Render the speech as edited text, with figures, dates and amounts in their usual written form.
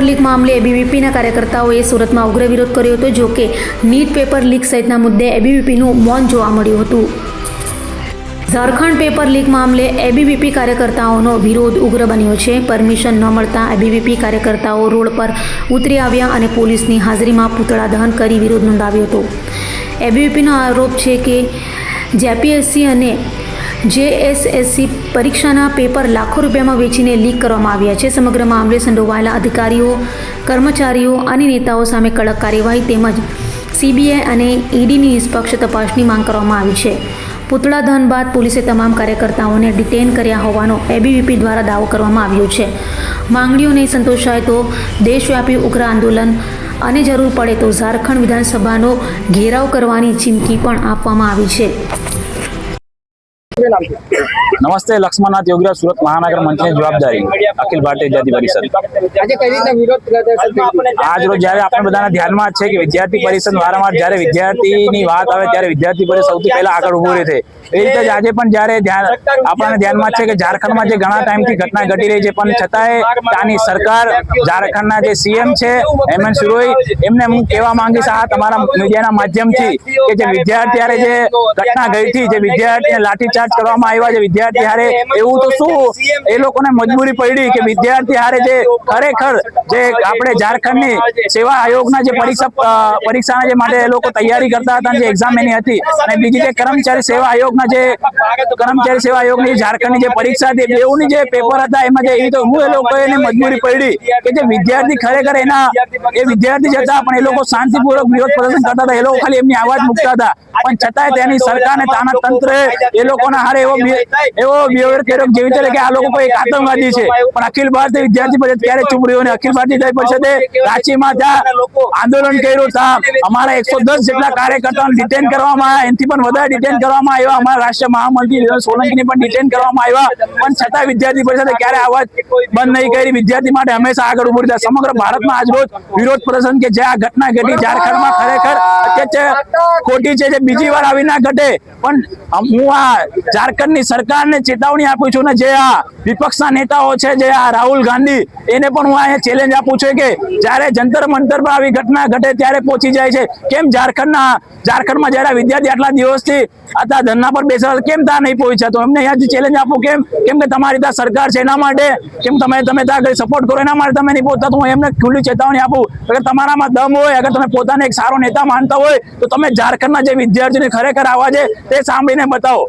Leak મામલે એબીવીપીના કાર્યકર્તાઓએ સુરતમાં ઉગ્ર વિરોધ કર્યો હતો। જો કે નીટ પેપર લીક સહિતના મુદ્દે એબીવીપીનું મૌન જોવા મળ્યું હતું। ઝારખંડ પેપર લીક મામલે એબીવીપી કાર્યકર્તાઓનો વિરોધ ઉગ્ર બન્યો છે। પરમિશન ન મળતા એબીવીપી કાર્યકર્તાઓ રોડ પર ઉતરી આવ્યા અને પોલીસની હાજરીમાં પૂતળા દહન કરી વિરોધ નોંધાવ્યો હતો। એબીવીપીનો આરોપ છે કે જેપીએસસી અને જેએસએસસી પરીક્ષાના પેપર લાખો રૂપિયામાં વેચીને લીક કરવામાં આવ્યા છે। સમગ્ર મામલે સંડોવાયેલા અધિકારીઓ, કર્મચારીઓ અને નેતાઓ સામે કડક કાર્યવાહી તેમજ સીબીઆઈ અને ઈડીની નિષ્પક્ષ તપાસની માંગ કરવામાં આવી છે। પૂતળા દહન બાદ પોલીસે તમામ કાર્યકર્તાઓને ડિટેન કર્યા હોવાનો એબીવીપી દ્વારા દાવો કરવામાં આવ્યો છે। માંગણીઓ નહીં સંતોષાય તો દેશવ્યાપી ઉગ્ર આંદોલન અને જરૂર પડે તો ઝારખંડ વિધાનસભાનો ઘેરાવ કરવાની ચીમકી પણ આપવામાં આવી છે। नमस्ते, लक्ष्मणनाथ योगीराज, सूरत महानगर मंच की जवाबदारी अखिल भारतीय विद्यार्थी परिषद। आज रोज जયારે આપણે બધાના ધ્યાનમાં છે કે વિદ્યાર્થી પરિષદ વારંવાર જ્યારે વિદ્યાર્થીની વાત આવે ત્યારે વિદ્યાર્થી પરિષદ સૌથી પહેલા આગળ ઊભું રહે છે। એ રીતે જ આજે પણ જ્યારે આપણને ધ્યાનમાં છે કે ઝારખંડમાં જે ઘણા ટાઈમથી ઘટના ઘટી રહી છે પણ છતાંય ત્યાંની સરકાર, ઝારખંડના જે સીએમ છે હેમંત સોરેન, એમને હું કહેવા માંગીશ આ તમારા મીડિયાના માધ્યમથી કે જે વિદ્યાર્થી હારે જે ઘટના ગઈ હતી, જે વિદ્યાર્થીને લાઠીચાર્જ કરવામાં આવ્યા, જે વિદ્યાર્થી હારે એવું તો શું એ લોકોને મજબૂરી પડી કે વિદ્યાર્થી હારે જે ખરેખર જે આપણે ઝારખંડની સેવા આયોગના જે પરીક્ષાના જે માટે એ લોકો તૈયારી કરતા હતા, જે એક્ઝામ એની હતી, અને બીજી જે કર્મચારી સેવા આયોગની ઝારખંડની જે પરીક્ષા હતી, બેઉની જે પેપર હતા એમાં જે એવી તો હું એ લોકો એને મજબૂરી પડી કે જે વિદ્યાર્થી ખરેખર એના એ વિદ્યાર્થી હતા પણ એ લોકો શાંતિપૂર્વક વિરોધ પ્રદર્શન કરતા હતા, એ લોકો ખાલી એમની અવાજ મૂકતા હતા પણ છતાંય તેની સરકારને તાના તંત્રે એ લોકોના હારે એવો બિહેવિયર કર્યો જેવી રીતે કે આ લોકો કોઈ આતંકવાદી છે। પણ અખિલ ભારતીય વિદ્યાર્થી પરિષદ ક્યારે ચૂપ રહ્યો ને અખિલ ભારતીય વિદ્યાર્થી પરિષદે રાંચીમાં ત્યાં આંદોલન કર્યું હતા। અમારા 110 જેટલા કાર્યકર્તાઓને ડિટેન કરવામાં આવ્યા, એનાથી પણ વધારે ડિટેન કરવામાં આવ્યા। અમારા રાષ્ટ્રીય મહામંત્રી સોલંકીને પણ ડિટેન કરવામાં આવ્યા પણ છતાં વિદ્યાર્થી પરિષદે ક્યારે અવાજ બંધ નહીં કરી। વિદ્યાર્થી માટે હંમેશા આગળ ઉભું રહ્યા। સમગ્ર ભારતમાં આજ રોજ વિરોધ પ્રદર્શન કે જે આ ઘટના ઘટી ઝારખંડમાં ખરેખર ખોટી છે, જે બીજી વાર આવી ના ઘટે। પણ હું આ ઝારખંડની સરકારને ચેતવણી આપું છું ને જે આ વિપક્ષના નેતાઓ છે, જે આ રાહુલ ગાંધી, એને પણ હું અહીંયા ચેલેન્જ આપું છું કે જ્યારે જંતર મંતર પર આવી ઘટના ઘટે ત્યારે પહોંચી જાય છે, કેમ ઝારખંડમાં જ્યારે વિદ્યાર્થી આટલા દિવસથી આટલા ધરણા પર બેસેલા કેમ ત્યાં નહીં પહોંચ્યા? તો એમને અહીંયાથી ચેલેન્જ આપું કેમ કે તમારી ત્યાં સરકાર છે એના માટે, કેમ તમે ત્યાં સપોર્ટ કરો એના માટે તમે નહીં પહોંચતા? તો હું એમને ખુલ્લી ચેતવણી આપું અગર તમારામાં દમ હોય, અગર તમે પોતાને એક સારો નેતા માનતા હોય તો તમે ઝારખંડના જે વિદ્યાર્થીઓને ખરેખર આવાજ છે તે સાંભળીને બતાવો।